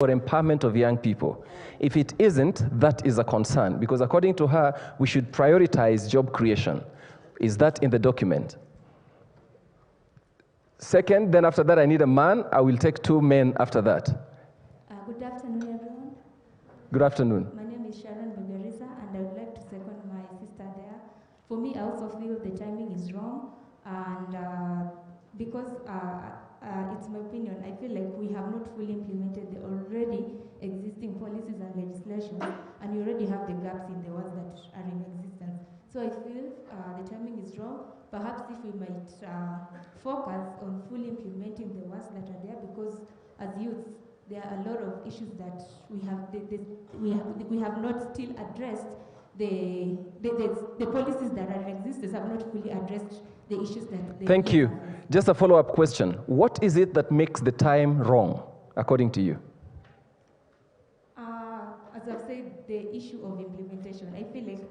for empowerment of young people. If it isn't, that is a concern, because according to her, we should prioritize job creation. Is that in the document? Second, then after that, I need a man. I will take 2 men after that. Good afternoon, everyone. Good afternoon. My name is Mbuvi, and I would like to second my sister there. For me, I also feel the timing is wrong, and because it's my opinion, I feel like we have not fully implemented the already existing policies and legislation, and we already have the gaps in the ones that are in existence. So I feel the timing is wrong. Perhaps if we might focus on fully implementing the ones that are there, because as youths, there are a lot of issues that we have not still addressed. The policies that are in existence have not fully addressed the issues that. Thank you. Just a follow-up question. What is it that makes the time wrong, according to you? As I've said, the issue of implementation. I feel like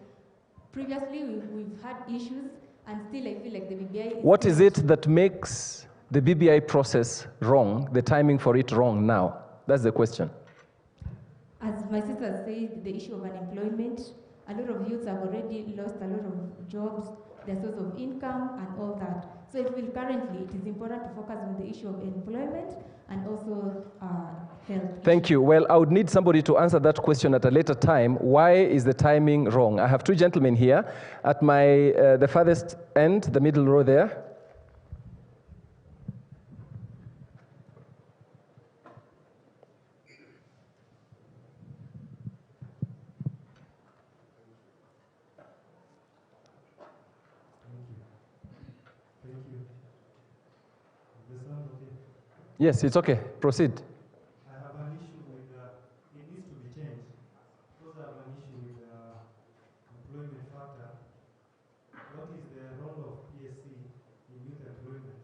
previously we've had issues, and still I feel like the BBI. What is it that makes the BBI process wrong, the timing for it wrong now? That's the question. As my sister said, the issue of unemployment. A lot of youths have already lost a lot of jobs, their source of income, and all that. So I feel currently it is important to focus on the issue of employment and also health. Thank you. Well, I would need somebody to answer that question at a later time. Why is the timing wrong? I have 2 gentlemen here. At the farthest end, the middle row there. Yes, it's okay. Proceed. I have an issue with, it needs to be changed, because I have an issue with employment factor. What is the role of PSC in youth employment?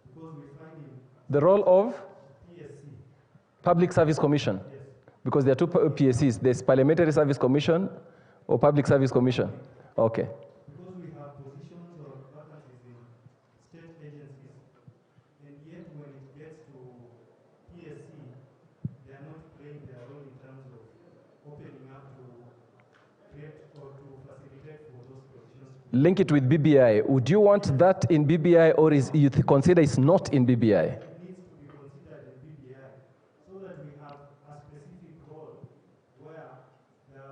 Because we find in... The role of? PSC. Public Service Commission. Yes. Because there are 2 PSCs. There's Parliamentary Service Commission or Public Service Commission. Okay. Because we have positions or vacancies in state agencies, and yet when it gets to PSC, they are not playing their role in terms of opening up to create or to facilitate for those positions. Link it with BBI. Would you want that in BBI, or is you consider it's not in BBI? It needs to be considered in BBI so that we have a specific role where the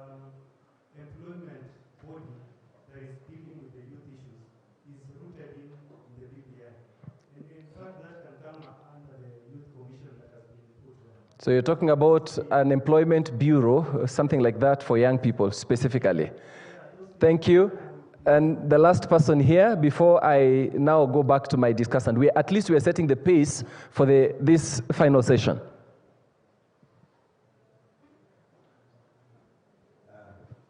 employment body that is dealing with the youth issues is rooted in the BBI. And in fact, that can come under the youth commission that has been put there. So you're talking about an employment bureau, something like that for young people specifically. Thank you. And the last person here, before I now go back to my discussant, at least we are setting the pace for this final session.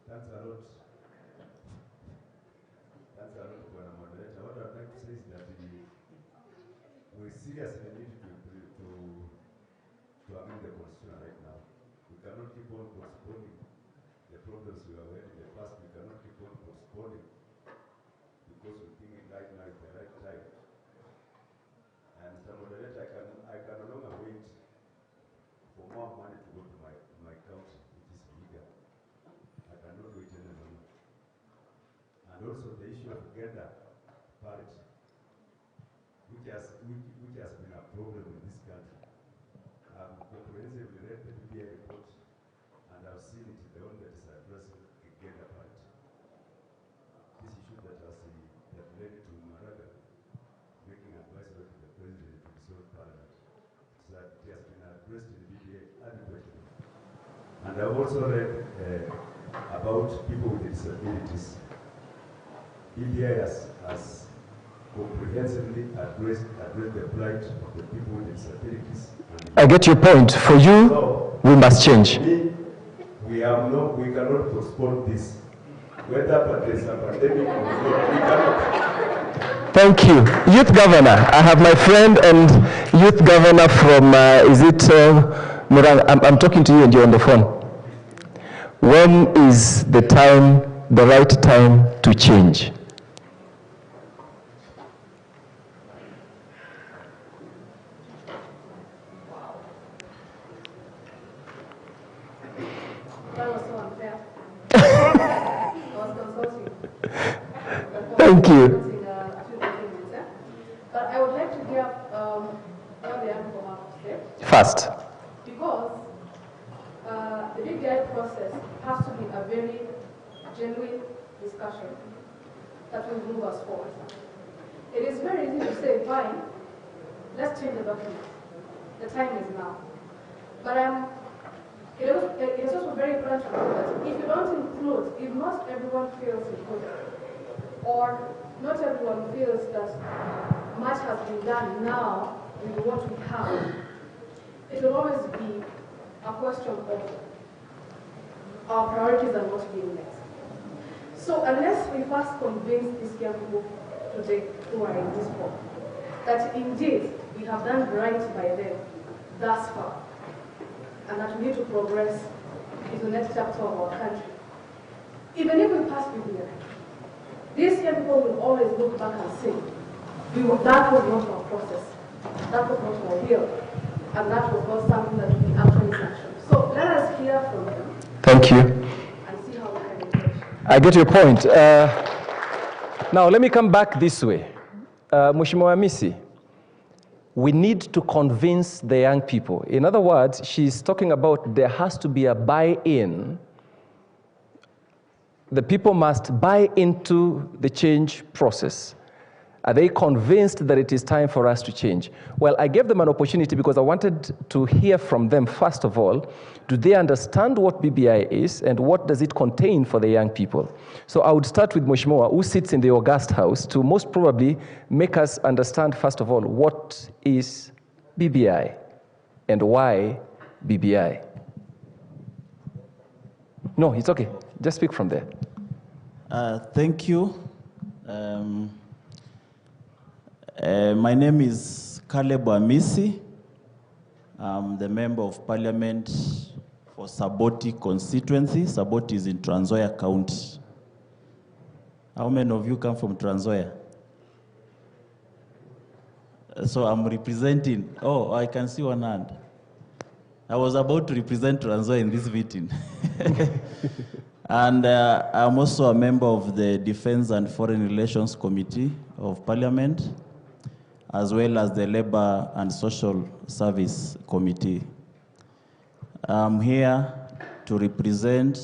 Thanks a lot. Thanks a lot, Bwana Moderator. What I'd like to say is that we seriously need to amend the constitution right now. We cannot keep on postponing the problems we are in the past. We cannot keep on postponing because we think right now is the right time. And Mr. Moderator, I can no longer wait for more money to go to my county, which is bigger. I cannot wait any longer. And also the issue of gender parity, which has been a problem in this country. I've comprehensively read the BBI report, and I've seen it in the one that is addressing gender parity. This issue that led to Maraga making advisory to the president to dissolve parliament, so that it has been addressed in the BBI adequately. And I've also read about people with disabilities. BBI has comprehensively addressed the plight of the people with disabilities. I get your point. For you, we must change. We cannot postpone this. Whether there's a pandemic or not, we cannot. Thank you. Youth Governor, I have my friend and Youth Governor from, Murang? I'm talking to you and you're on the phone. When is the right time to change? there. I was consulting. Thank you. But I would like to hear what the young people have to say. Fast. Because the BBI process has to be a very genuine discussion that will move us forward. It is very easy to say, fine, let's change the document. The time is now. But it is also very important to know that if you don't include, if not everyone feels included, or not everyone feels that much has been done now with what we have, it will always be a question of our priorities are not being met. So unless we first convince these young people today who are in this form that indeed we have done right by them thus far, and that we need to progress into the next chapter of our country, even if we pass BBI, these young people will always look back and say, that was not our process, that was not our will, and that was not something that we actually sanctioned. So let us hear from them. Thank you. And see how we can engage. I get your point. Now, let me come back this way. Mheshimiwa Hamisi, we need to convince the young people. In other words, she's talking about there has to be a buy-in. The people must buy into the change process. Are they convinced that it is time for us to change? Well, I gave them an opportunity because I wanted to hear from them, first of all. Do they understand what BBI is and what does it contain for the young people? So I would start with Mheshimiwa, who sits in the August House, to most probably make us understand, first of all, what is BBI and why BBI? No, it's okay. Just speak from there. Thank you. My name is Caleb Hamisi. I'm the Member of Parliament for Saboti constituency. Saboti is in Trans Nzoia County. How many of you come from Trans Nzoia? So I'm representing, oh, I can see one hand. I was about to represent Trans Nzoia in this meeting. And I'm also a member of the Defense and Foreign Relations Committee of Parliament, as well as the Labor and Social Service Committee. I'm here to represent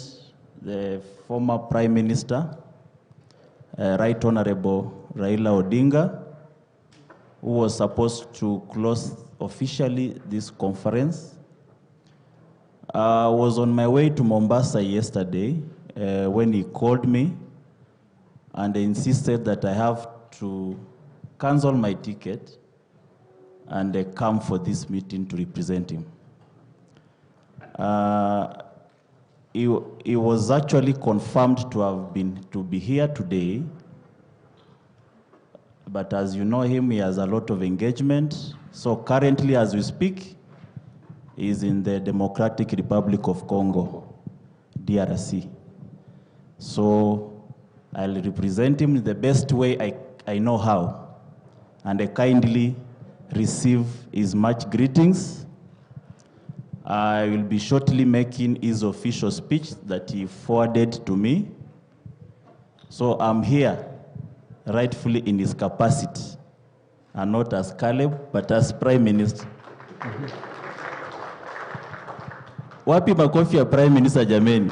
the former Prime Minister, Right Honorable Raila Odinga, who was supposed to close officially this conference. I was on my way to Mombasa yesterday when he called me and insisted that I have to cancel my ticket and come for this meeting to represent him. He was actually confirmed to be here today, but as you know him, he has a lot of engagement. So currently, as we speak, he's in the Democratic Republic of Congo, DRC. So I'll represent him in the best way I know how. And I kindly receive his much greetings. I will be shortly making his official speech that he forwarded to me. So I'm here rightfully in his capacity, and not as Caleb, but as Prime Minister. Wapi makofi ya Prime Minister jameni?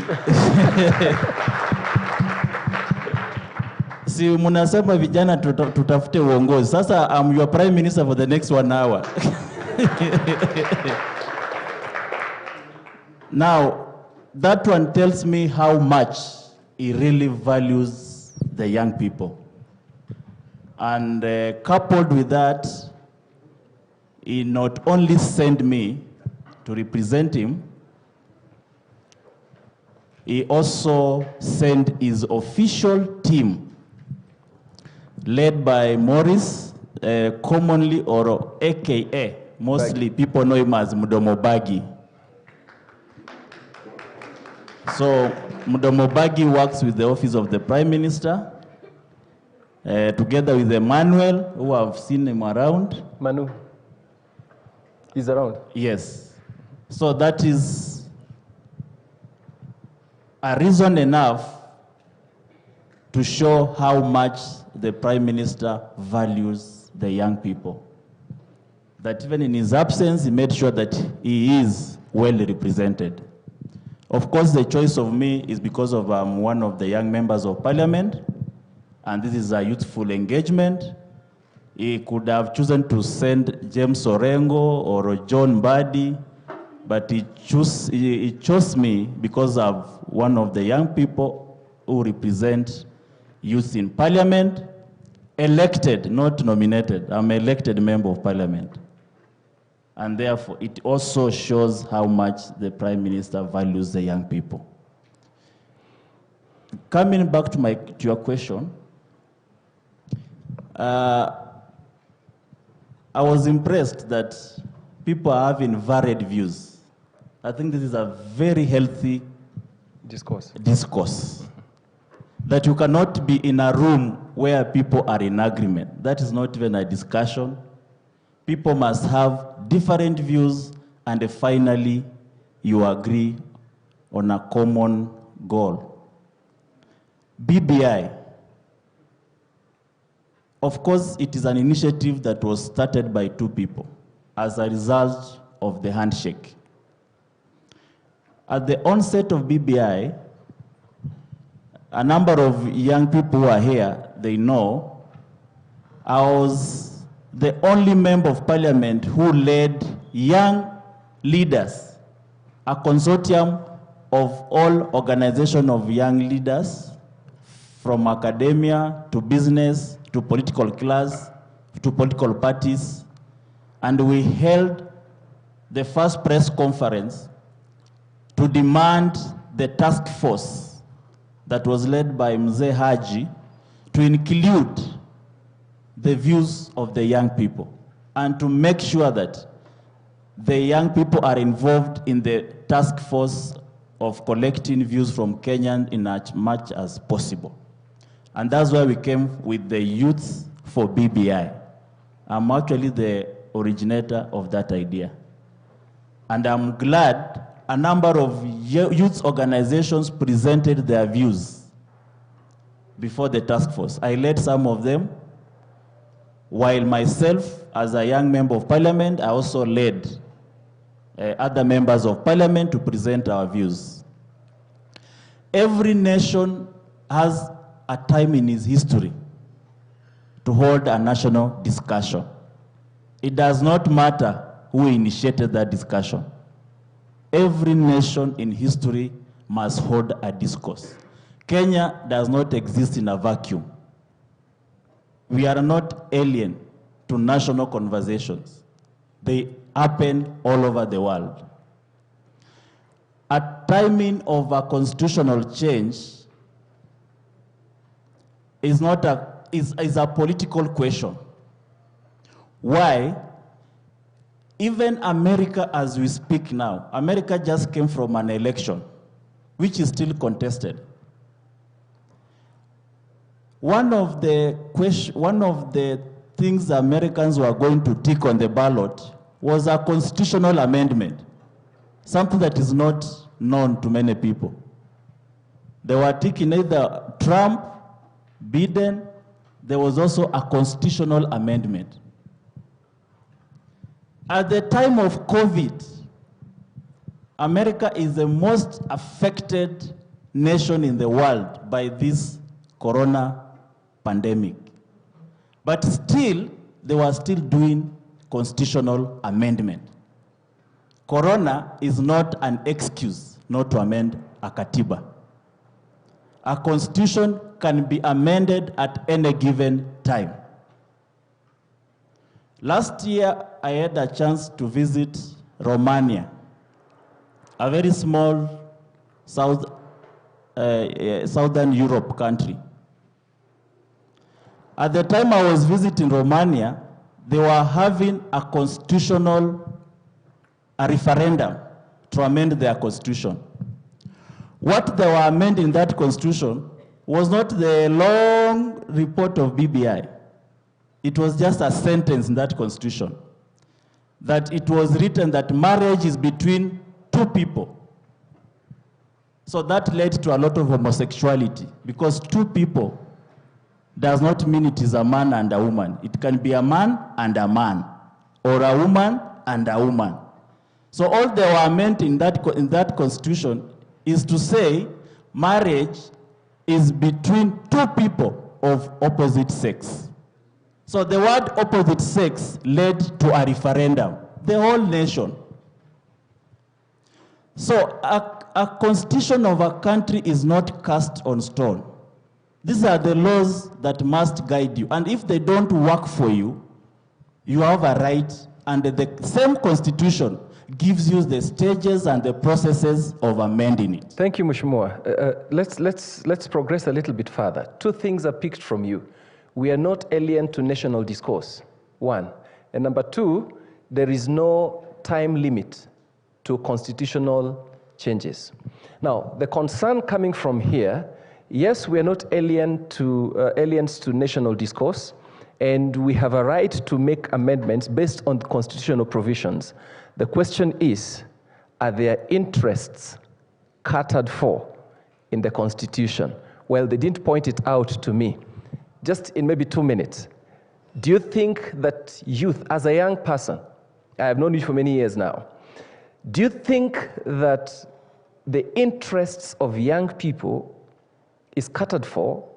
Si munasema vijana tutafute uongozi. Sasa I'm your Prime Minister for the next 1 hour. Now, that one tells me how much he really values the young people. And coupled with that, he not only sent me to represent him, he also sent his official team led by Morris, commonly or AKA, mostly people know him as Mdomobagi. So Mdomobagi works with the Office of the Prime Minister, together with Emmanuel, who I've seen him around. Manu is around? Yes. So that is are reason enough to show how much the Prime Minister values the young people. That even in his absence, he made sure that he is well represented. Of course, the choice of me is because of one of the young members of parliament, and this is a youthful engagement. He could have chosen to send James Orengo or John Mbadi, but he chose me because of one of the young people who represent youth in parliament, elected, not nominated. I'm an elected member of parliament. And therefore, it also shows how much the Prime Minister values the young people. Coming back to your question, I was impressed that people are having varied views. I think this is a very healthy discourse. That you cannot be in a room where people are in agreement. That is not even a discussion. People must have different views, and finally you agree on a common goal. BBI, of course, it is an initiative that was started by two people as a result of the handshake. At the onset of BBI, a number of young people who are here, they know, I was the only member of parliament who led young leaders, a consortium of all organizations of young leaders, from academia to business to political class to political parties, and we held the first press conference to demand the task force that was led by Mzee Haji to include the views of the young people and to make sure that the young people are involved in the task force of collecting views from Kenyans in as much as possible. And that's why we came with the Youth for BBI. I'm actually the originator of that idea. And I'm glad a number of youth organizations presented their views before the task force. I led some of them, while myself, as a young member of parliament, I also led other members of parliament to present our views. Every nation has a time in its history to hold a national discussion. It does not matter who initiated that discussion. Every nation in history must hold a discourse. Kenya does not exist in a vacuum. We are not alien to national conversations. They happen all over the world. A timing of a constitutional change is a political question. Why? Even America, as we speak now, America just came from an election, which is still contested. One of the things the Americans were going to tick on the ballot was a constitutional amendment, something that is not known to many people. They were ticking either Trump, Biden. There was also a constitutional amendment. At the time of COVID, America is the most affected nation in the world by this corona pandemic. But still, they were still doing constitutional amendment. Corona is not an excuse not to amend a katiba. A constitution can be amended at any given time. Last year, I had a chance to visit Romania, a very small Southern Europe country. At the time I was visiting Romania, they were having a referendum to amend their constitution. What they were amending in that constitution was not the long report of BBI. It was just a sentence in that constitution, that it was written that marriage is between two people. So that led to a lot of homosexuality, because two people does not mean it is a man and a woman. It can be a man and a man, or a woman and a woman. So all they were meant in that constitution is to say marriage is between two people of opposite sex. So the word opposite sex led to a referendum, the whole nation. So a constitution of a country is not cast on stone. These are the laws that must guide you. And if they don't work for you, you have a right, and the same constitution gives you the stages and the processes of amending it. Thank you, Mheshimiwa. Let's progress a little bit further. Two things are picked from you. We are not alien to national discourse, one. And number two, there is no time limit to constitutional changes. Now, the concern coming from here, yes, we are not aliens to national discourse, and we have a right to make amendments based on the constitutional provisions. The question is, are their interests catered for in the Constitution? Well, they didn't point it out to me. Just in maybe 2 minutes, do you think that youth, as a young person, I have known you for many years now, do you think that the interests of young people is catered for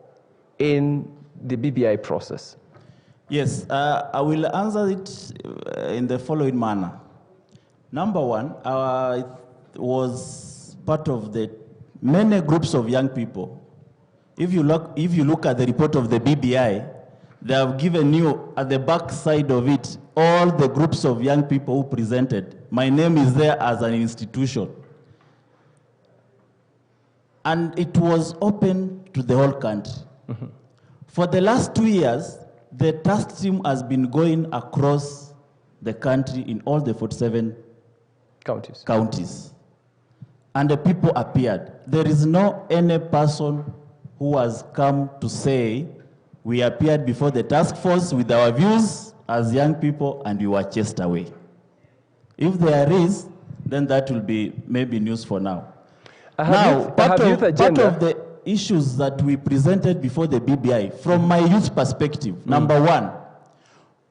in the BBI process? Yes, I will answer it in the following manner. Number one, I was part of the many groups of young people. If you look at the report of the BBI, they have given you at the back side of it all the groups of young people who presented. My name is there as an institution. And it was open to the whole country. Mm-hmm. For the last 2 years, the task team has been going across the country in all the 47 counties. And the people appeared. There is no any person who has come to say, we appeared before the task force with our views as young people and we were chased away. If there is, then that will be maybe news for now. Now, part of the issues that we presented before the BBI, from my youth perspective, number one,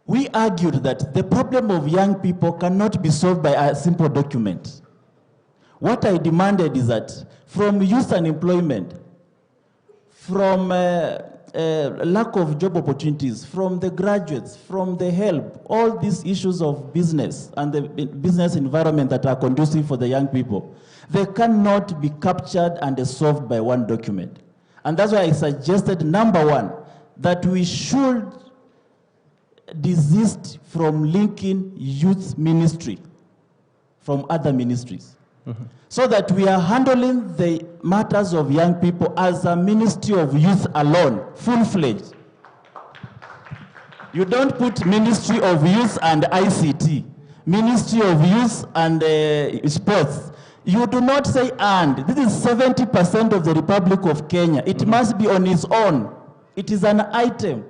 we argued that the problem of young people cannot be solved by a simple document. What I demanded is that from youth unemployment, from lack of job opportunities, from the graduates, from the help, all these issues of business and the business environment that are conducive for the young people, they cannot be captured and solved by one document. And that's why I suggested, number one, that we should desist from linking youth ministry from other ministries. Mm-hmm. So that we are handling the matters of young people as a ministry of youth alone, full-fledged. You don't put Ministry of Youth and ICT, Ministry of Youth and Sports. You do not say and. This is 70% of the Republic of Kenya. It must be on its own. It is an item.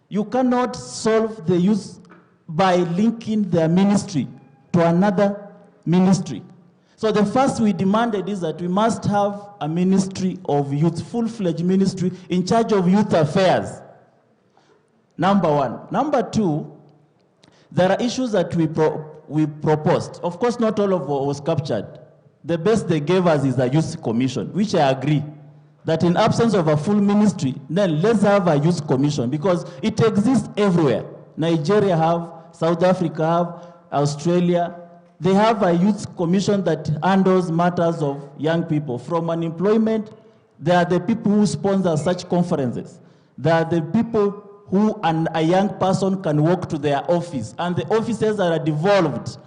You cannot solve the youth by linking their ministry to another ministry. So the first we demanded is that we must have a ministry of youth, full-fledged ministry in charge of youth affairs. Number one. Number two, there are issues that we proposed. Of course, not all of what was captured. The best they gave us is a youth commission, which I agree, that in absence of a full ministry, then let's have a youth commission, because it exists everywhere. Nigeria have, South Africa have, Australia. They have a youth commission that handles matters of young people. From unemployment, they are the people who sponsor such conferences. They are the people who a young person can walk to their office. And the offices are devolved,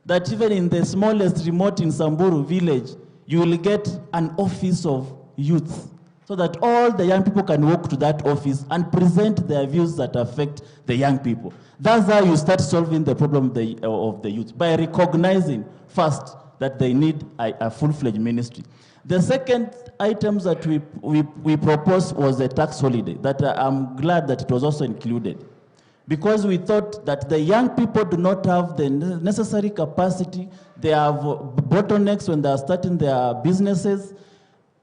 that even in the smallest remote in Samburu village, you will get an office of youth, so that all the young people can walk to that office and present their views that affect the young people. That's how you start solving the problem of the youth, by recognizing first that they need a full-fledged ministry. The second items that we proposed was a tax holiday, that I'm glad that it was also included, because we thought that the young people do not have the necessary capacity. They have bottlenecks when they are starting their businesses.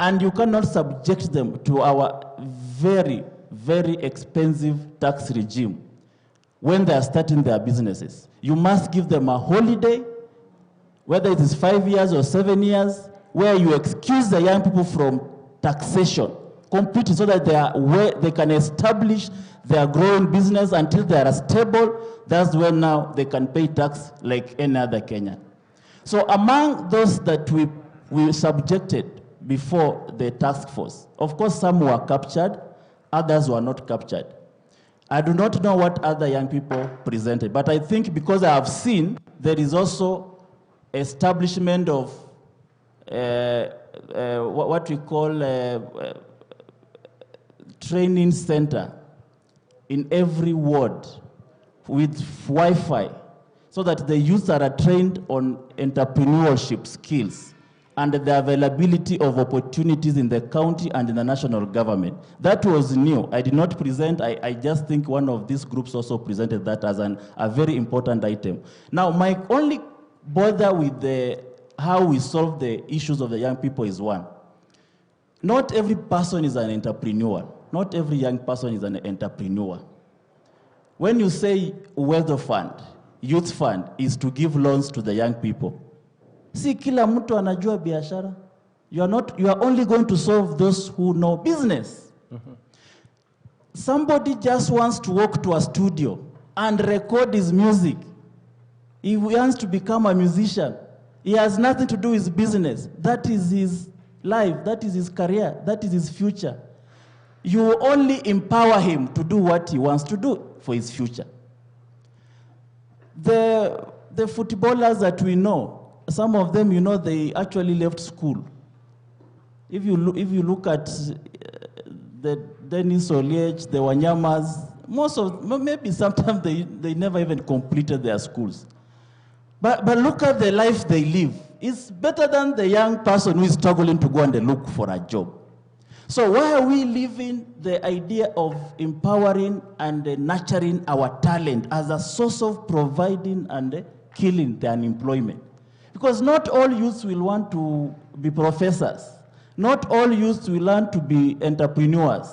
And you cannot subject them to our very, very expensive tax regime when they are starting their businesses. You must give them a holiday, whether it is 5 years or 7 years, where you excuse the young people from taxation completely so that they can establish their growing business until they are stable. That's when now they can pay tax like any other Kenyan. So among those that we subjected before the task force, of course some were captured, others were not captured. I do not know what other young people presented, but I think because I have seen there is also establishment of what we call training center in every ward with Wi-Fi, so that the youth are trained on entrepreneurship skills and the availability of opportunities in the county and in the national government. That was new. I did not present. I just think one of these groups also presented that as a very important item. Now, my only bother with how we solve the issues of the young people is one. Not every person is an entrepreneur. Not every young person is an entrepreneur. When you say wealth fund, youth fund is to give loans to the young people. Si kila mtu anajua biashara. You are only going to solve those who know business. Mm-hmm. Somebody just wants to walk to a studio and record his music. He wants to become a musician. He has nothing to do with business. That is his life. That is his career. That is his future. You only empower him to do what he wants to do for his future. The footballers that we know, some of them, you know, they actually left school. If you look at the Dennis Oliech, the Wanyamas, maybe sometimes they never even completed their schools. But look at the life they live. It's better than the young person who is struggling to go and look for a job. So why are we leaving the idea of empowering and nurturing our talent as a source of providing and killing the unemployment? Because not all youths will want to be professors. Not all youths will want to be entrepreneurs.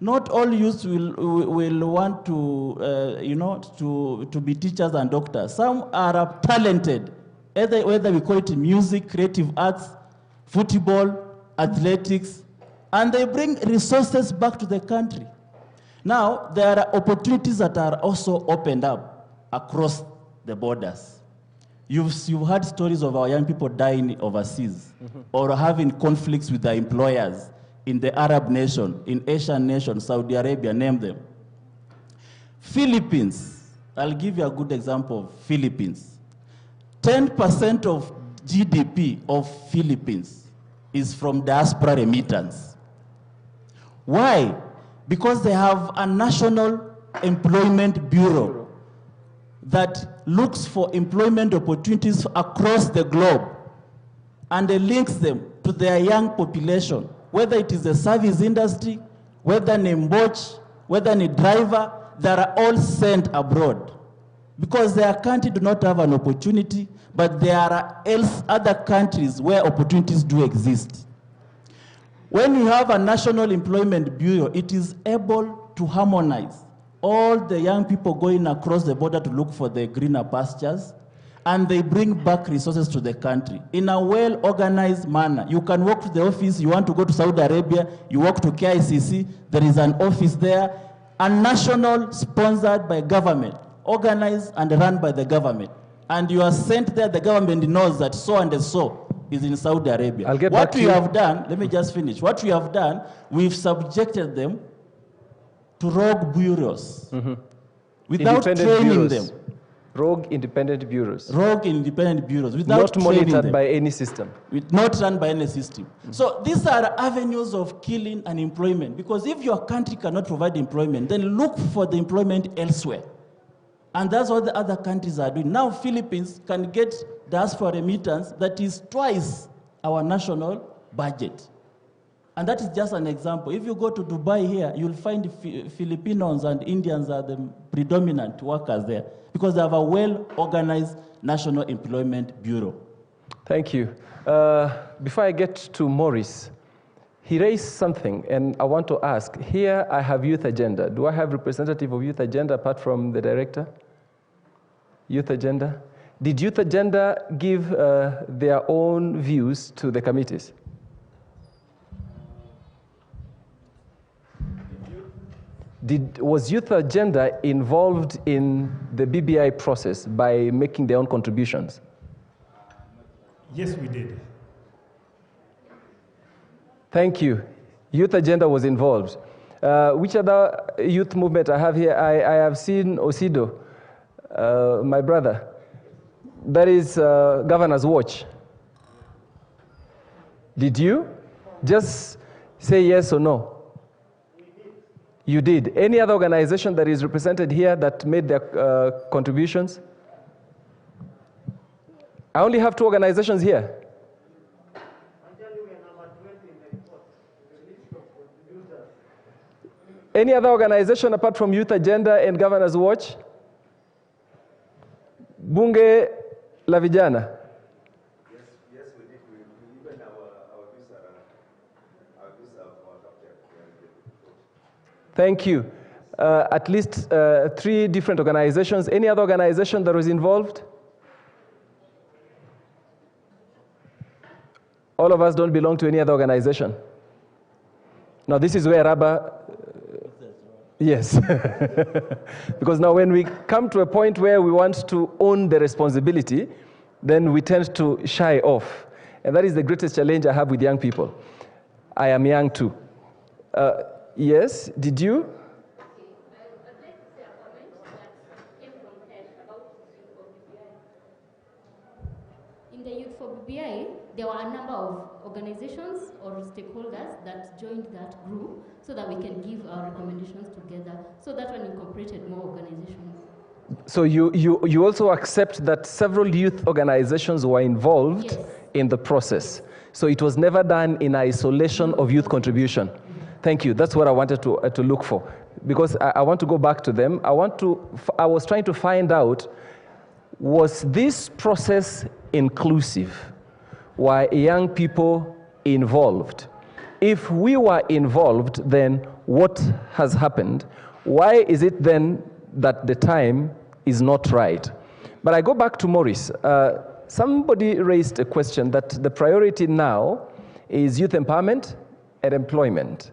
Not all youths will want to be teachers and doctors. Some are talented, whether we call it music, creative arts, football, athletics, and they bring resources back to the country. Now, there are opportunities that are also opened up across the borders. You've heard stories of our young people dying overseas, mm-hmm. or having conflicts with their employers in the Arab nation, in Asian nations, Saudi Arabia, name them. Philippines, I'll give you a good example of Philippines. 10% of GDP of Philippines is from diaspora remittance. Why? Because they have a national employment bureau that looks for employment opportunities across the globe and links them to their young population, whether it is the service industry, whether an embauch, whether a driver, they are all sent abroad because their country do not have an opportunity, but there are other countries where opportunities do exist. When you have a national employment bureau, it is able to harmonize all the young people going across the border to look for the greener pastures, and they bring back resources to the country in a well-organized manner. You can walk to the office, you want to go to Saudi Arabia, you walk to KICC, there is an office there, a national sponsored by government, organized and run by the government. And you are sent there, the government knows that so and so is in Saudi Arabia. What we have done, let me just finish. What we have done, we've subjected them to rogue bureaus, mm-hmm. without training them. Rogue independent bureaus. Rogue independent bureaus without training them. Not monitored by any system. Not run by any system. Mm-hmm. So these are avenues of killing unemployment, because if your country cannot provide employment, then look for the employment elsewhere. And that's what the other countries are doing. Now Philippines can get diaspora remittance that is twice our national budget. And that is just an example. If you go to Dubai here, you'll find Filipinos and Indians are the predominant workers there because they have a well-organized National Employment Bureau. Thank you. Before I get to Maurice, he raised something, and I want to ask. Here I have youth agenda. Do I have representative of youth agenda apart from the director? Youth agenda? Did youth agenda give their own views to the committees? Was youth agenda involved in the BBI process by making their own contributions? Yes, we did. Thank you. Youth agenda was involved. Which other youth movement I have here? I have seen Osido, my brother. That is Governor's Watch. Did you? Just say yes or no. You did. Any other organization that is represented here that made their contributions? I only have 2 organizations here. Any other organization apart from Youth Agenda and Governor's Watch? Bunge la Vijana? Yes, we did. Even our views are Thank you. At least 3 different organizations. Any other organization that was involved? All of us don't belong to any other organization. Now, this is where rubber... Yes. Because now when we come to a point where we want to own the responsibility, then we tend to shy off. And that is the greatest challenge I have with young people. I am young too. Yes, did you? I'd like to say a comment that came from Ted about Youth for BBI. In the Youth for BBI, there were a number of organizations or stakeholders that joined that group so that we can give our recommendations together. So that one incorporated more organizations. So you also accept that several youth organizations were involved in the process. So it was never done in isolation of youth contribution. Thank you. That's what I wanted to look for. Because I want to go back to them. I was trying to find out, was this process inclusive? Were young people involved? If we were involved, then what has happened? Why is it then that the time is not right? But I go back to Maurice. Somebody raised a question that the priority now is youth empowerment and employment.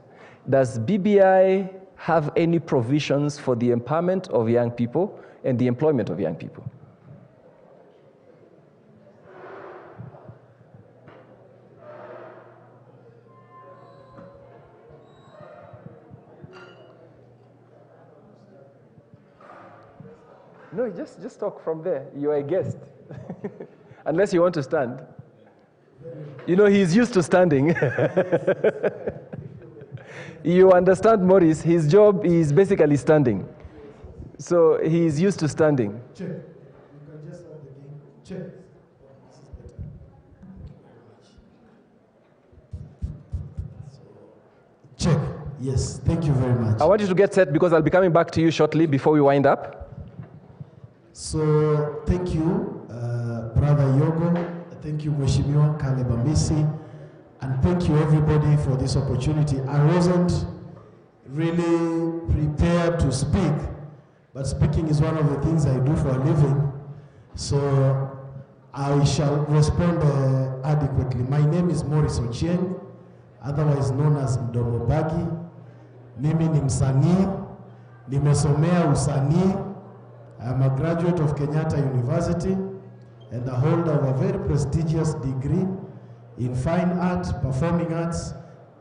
Does BBI have any provisions for the empowerment of young people and the employment of young people? No, just talk from there. You are a guest. Unless you want to stand. You know, he's used to standing. You understand, Maurice, his job is basically standing. So he's used to standing. Check. You can just start again. Check. Check. Yes, thank you very much. I want you to get set because I'll be coming back to you shortly before we wind up. So thank you, Brother Yogo. Thank you, Mheshimiwa Caleb Amisi. And thank you, everybody, for this opportunity. I wasn't really prepared to speak, but speaking is one of the things I do for a living. So I shall respond adequately. My name is Maurice Ochieng, otherwise known as Mdomo Bagi. Mimi ni msanii, nimesomea usanii. I'm a graduate of Kenyatta University and the holder of a very prestigious degree in fine art, performing arts,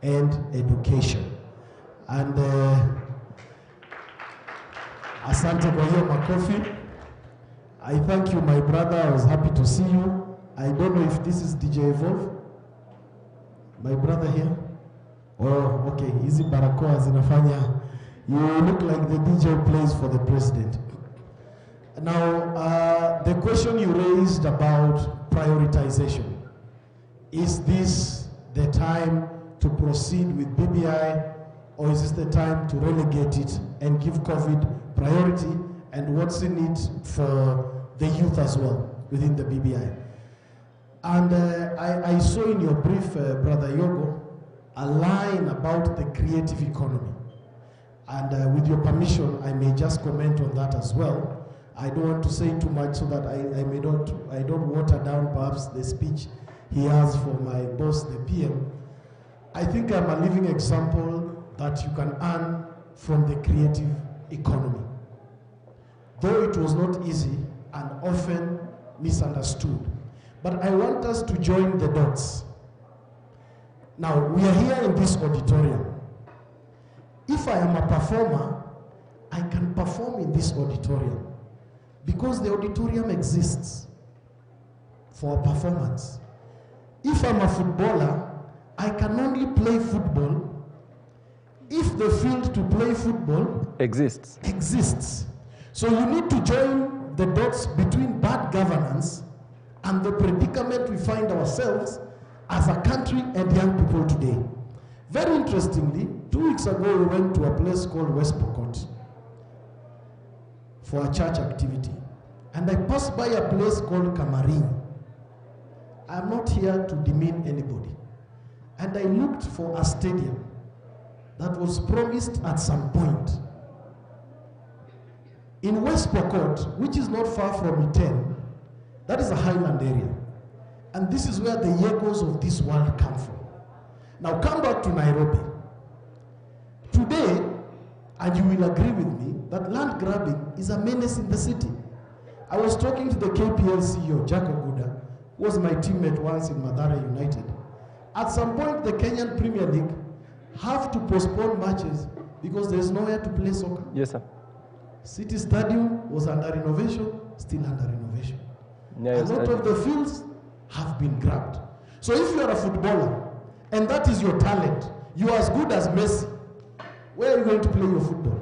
and education. And asante kwa hiyo makofi. I thank you, my brother. I was happy to see you. I don't know if this is DJ Evolve. My brother here. Oh, okay. Hizi barakoa zinafanya. You look like the DJ plays for the president. Now, the question you raised about prioritization. Is this the time to proceed with BBI, or is this the time to relegate it and give COVID priority, and what's in it for the youth as well within the BBI? And I saw in your brief, Brother Yogo, a line about the creative economy. And with your permission, I may just comment on that as well. I don't want to say too much so that I don't water down perhaps the speech he has for my boss, the PM. I think I'm a living example that you can earn from the creative economy. Though it was not easy and often misunderstood. But I want us to join the dots. Now, we are here in this auditorium. If I am a performer, I can perform in this auditorium because the auditorium exists for a performance. If I'm a footballer, I can only play football if the field to play football exists. So you need to join the dots between bad governance and the predicament we find ourselves as a country and young people today. Very interestingly, 2 weeks ago we went to a place called West Pokot for a church activity. And I passed by a place called Kamarin. I'm not here to demean anybody. And I looked for a stadium that was promised at some point. In West Pokot, which is not far from Iten, that is a highland area. And this is where the echoes of this world come from. Now come back to Nairobi. Today, and you will agree with me, that land grabbing is a menace in the city. I was talking to the KPL CEO, Jack Oguda, who was my teammate once in Mathare United. At some point, the Kenyan Premier League have to postpone matches because there is nowhere to play soccer. Yes, sir. City Stadium was under renovation, still under renovation. Yeah, a lot of the fields have been grabbed. So if you are a footballer, and that is your talent, you are as good as Messi, where are you going to play your football?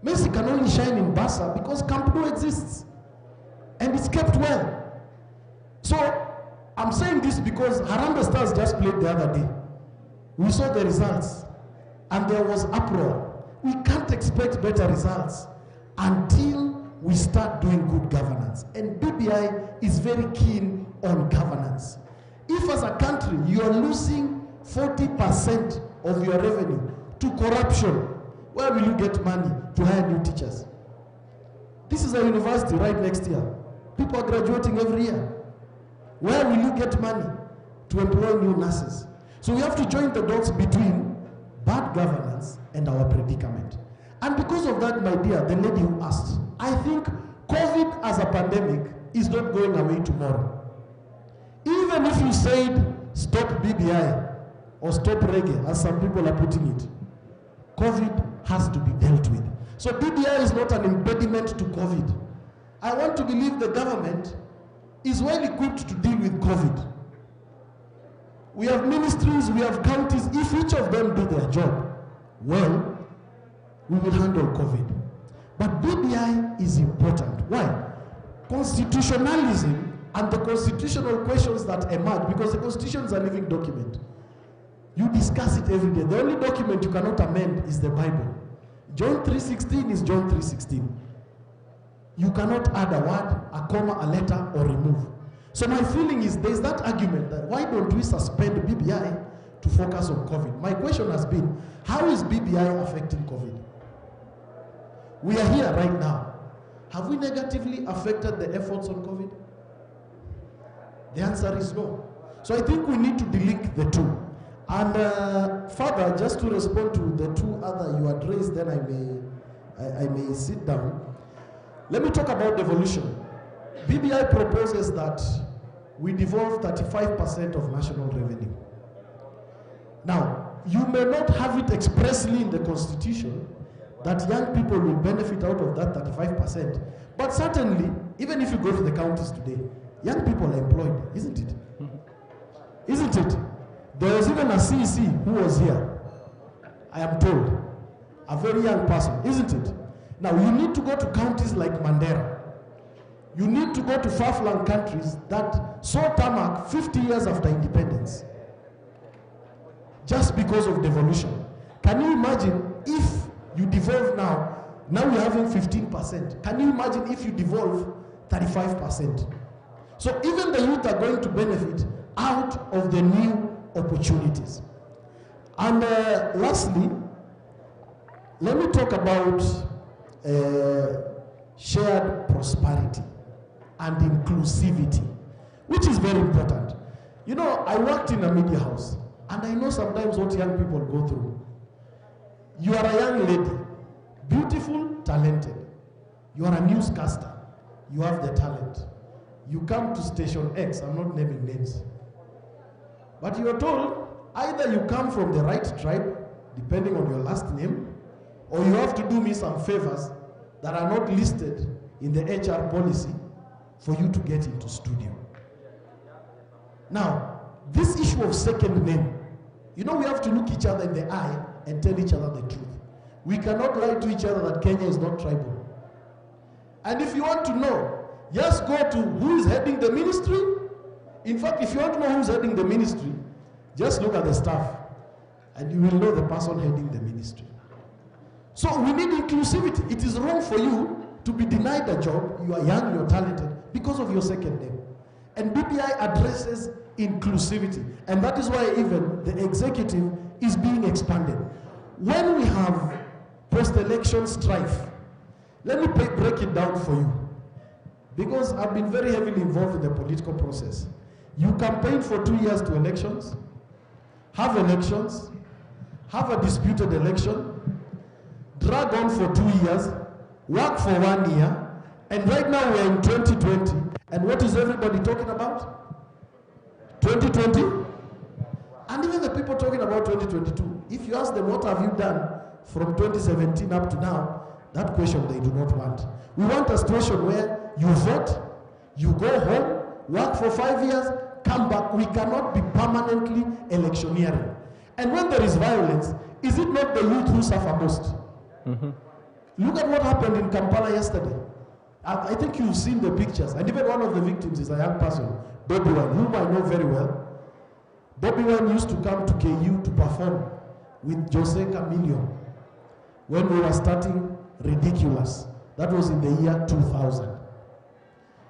Messi can only shine in Barca because Camp Nou exists. And it's kept well. So, I'm saying this because Harambee Stars just played the other day. We saw the results. And there was uproar. We can't expect better results until we start doing good governance. And BBI is very keen on governance. If as a country you are losing 40% of your revenue to corruption, where will you get money to hire new teachers? This is a university right next year. People are graduating every year. Where will you get money to employ new nurses? So we have to join the dots between bad governance and our predicament. And because of that, my dear, the lady who asked, I think COVID as a pandemic is not going away tomorrow. Even if you said stop BBI or stop reggae, as some people are putting it, COVID has to be dealt with. So BBI is not an impediment to COVID. I want to believe the government is well equipped to deal with COVID. We have ministries, we have counties. If each of them do their job well, we will handle COVID. But BBI is important. Why? Constitutionalism and the constitutional questions that emerge, because the Constitution is a living document. You discuss it every day. The only document you cannot amend is the Bible. John 3:16 is John 3:16. You cannot add a word, a comma, a letter, or remove. So my feeling is there's that argument that why don't we suspend BBI to focus on COVID? My question has been, how is BBI affecting COVID? We are here right now. Have we negatively affected the efforts on COVID? The answer is no. So I think we need to delink the two. And further, just to respond to the two other you had raised, then I may sit down. Let me talk about devolution. BBI proposes that we devolve 35% of national revenue. Now, you may not have it expressly in the Constitution that young people will benefit out of that 35%, but certainly, even if you go to the counties today, young people are employed, isn't it? Isn't it? There was even a CEC who was here, I am told, a very young person, isn't it? Now, you need to go to counties like Mandera. You need to go to far-flung countries that saw tarmac 50 years after independence, just because of devolution. Can you imagine if you devolve now we're having 15%. Can you imagine if you devolve 35%? So even the youth are going to benefit out of the new opportunities. And lastly, let me talk about shared prosperity and inclusivity, which is very important. You know, I worked in a media house, and I know sometimes what young people go through. You are a young lady, beautiful, talented. You are a newscaster. You have the talent. You come to station X, I'm not naming names. But you are told either you come from the right tribe, depending on your last name, or you have to do me some favors that are not listed in the HR policy for you to get into studio. Now, this issue of second name, you know, we have to look each other in the eye and tell each other the truth. We cannot lie to each other that Kenya is not tribal. And if you want to know, just go to who is heading the ministry. In fact, if you want to know who's heading the ministry, just look at the staff and you will know the person heading the ministry. So we need inclusivity. It is wrong for you to be denied a job. You are young, you're talented, because of your second name. And BBI addresses inclusivity. And that is why even the executive is being expanded. When we have post-election strife, let me break it down for you. Because I've been very heavily involved in the political process. You campaign for 2 years to elections, have a disputed election, drag on for 2 years, work for 1 year, and right now we're in 2020, and what is everybody talking about? 2020? And even the people talking about 2022, if you ask them what have you done from 2017 up to now, that question they do not want. We want a situation where you vote, you go home, work for 5 years, come back. We cannot be permanently electioneering. And when there is violence, is it not the youth who suffer most? Mm-hmm. Look at what happened in Kampala yesterday. I think you've seen the pictures. And even one of the victims is a young person, Bobby Wine, whom I know very well. Bobby Wine used to come to KU to perform with Jose Camillo when we were starting Ridiculous. That was in the year 2000.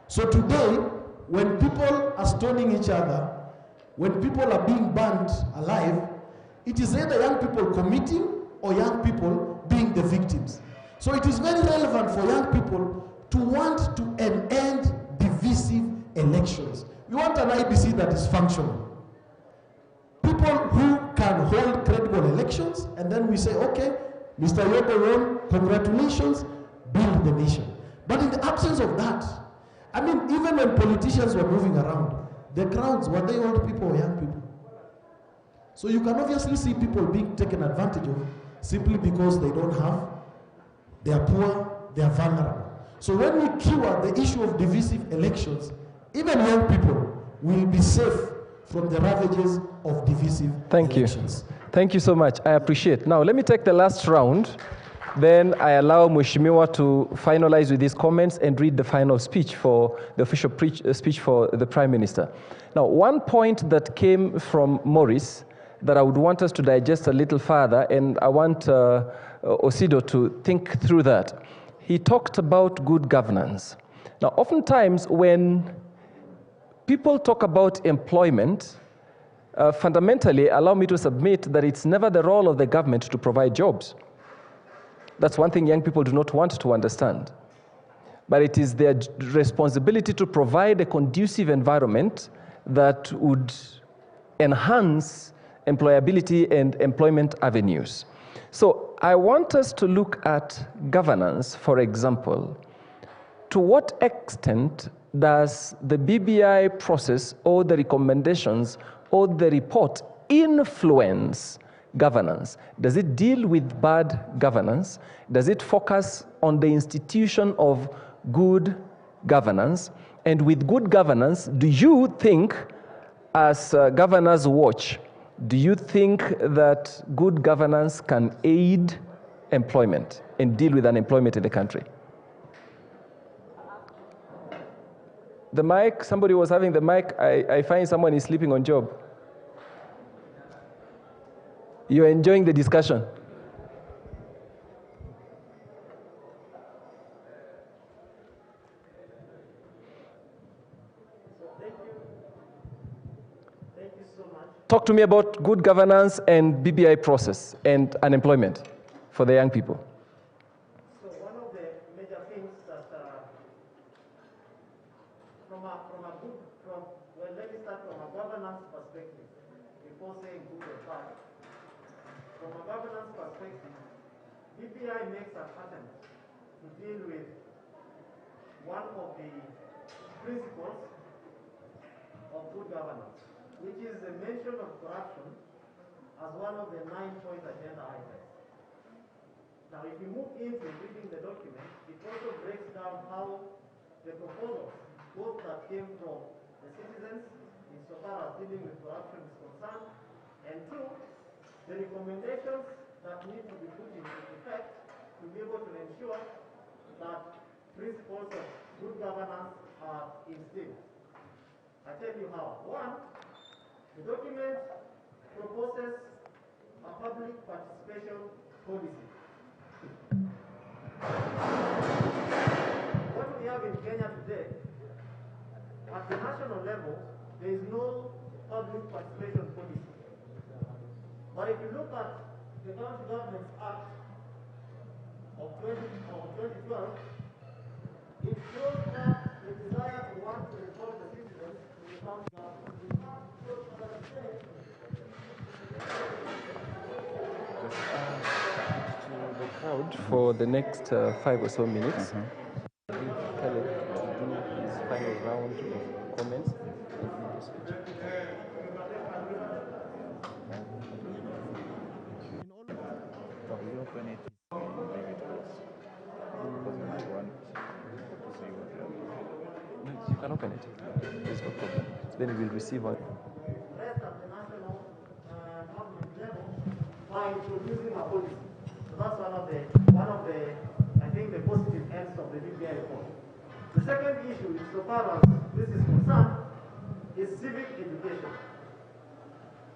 So today, when people are stoning each other, when people are being burned alive, it is either young people committing or young people being the victims. So it is very relevant for young people to want to end divisive elections. We want an IBC that is functional. People who can hold credible elections, and then we say, okay, Mr. Yobo, congratulations, build the nation. But in the absence of that, I mean, even when politicians were moving around, the crowds, were they old people or young people? So you can obviously see people being taken advantage of simply because they don't have, they are poor, they are vulnerable. So when we cure the issue of divisive elections, even young people will be safe from the ravages of divisive elections. Thank you so much. I appreciate. Now, let me take the last round. Then I allow Mheshimiwa to finalize with his comments and read the final speech for the official speech for the Prime Minister. Now, one point that came from Maurice that I would want us to digest a little further, and I want Osido to think through that. He talked about good governance. Now, oftentimes when people talk about employment, fundamentally, allow me to submit that it's never the role of the government to provide jobs. That's one thing young people do not want to understand. But it is their responsibility to provide a conducive environment that would enhance employability and employment avenues. So I want us to look at governance, for example. To what extent does the BBI process or the recommendations or the report influence governance? Does it deal with bad governance? Does it focus on the institution of good governance? And with good governance, do you think, as Governors Watch, do you think that good governance can aid employment and deal with unemployment in the country? The mic, somebody was having the mic. I find someone is sleeping on job. You're enjoying the discussion. Thank you so Talk to me about good governance and BBI process and unemployment for the young people. So one of the major things that let me start from a governance perspective before saying good or bad. From a governance perspective, BBI makes an attempt to deal with one of the principles of good governance, which is the mention of corruption as one of the 9-point agenda items. Now, if you move into reading the document, it also breaks down how the proposals, both that came from the citizens, insofar as dealing with corruption is concerned, and two, the recommendations that need to be put into effect to be able to ensure that principles of good governance are instilled. I tell you how. One, the document proposes a public participation policy. What we have in Kenya today, at the national level, there is no public participation policy. But if you look at the County Governments Act of 2012, it shows that the desire to want to involve the citizens in the county government. To the crowd for the next 5 or so minutes. Give Caleb to do his final round of comments and video speech. No, you open it and leave it closed. Because you might want to see what you are doing. No, you can open it. There's no problem. Then we will receive on. Rest at the national government level by introducing a policy. So that's one of the I think the positive ends of the BBI report. The second issue, insofar as this is concerned, is civic education.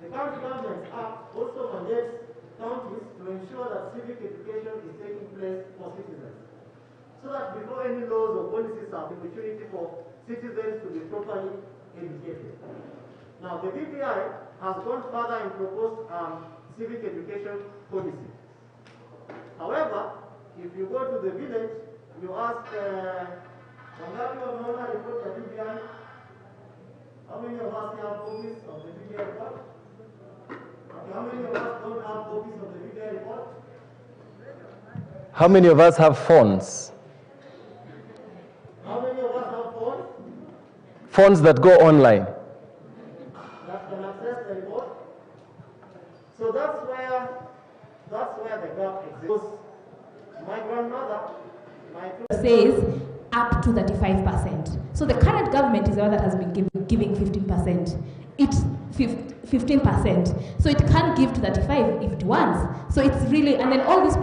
The County Governments Act also mandates counties to ensure that civic education is taking place for citizens, so that before any laws or policies are the opportunity for citizens to be properly educated. Now, the BBI has gone further and proposed civic education policy. However, if you go to the village, you ask, Wangapi wameona report ya BBI? How many of us have copies of the BBI report? Okay, how many of us don't have copies of the BBI report? How many of us have phones? How many of us have phones? Phones that go online. That can access the report? So that's where the gap exists. My grandmother, says up to 35%. So the current government is the one that has been giving 15%. It's 15%. So it can't give to 35 if it wants. So it's really, and then all these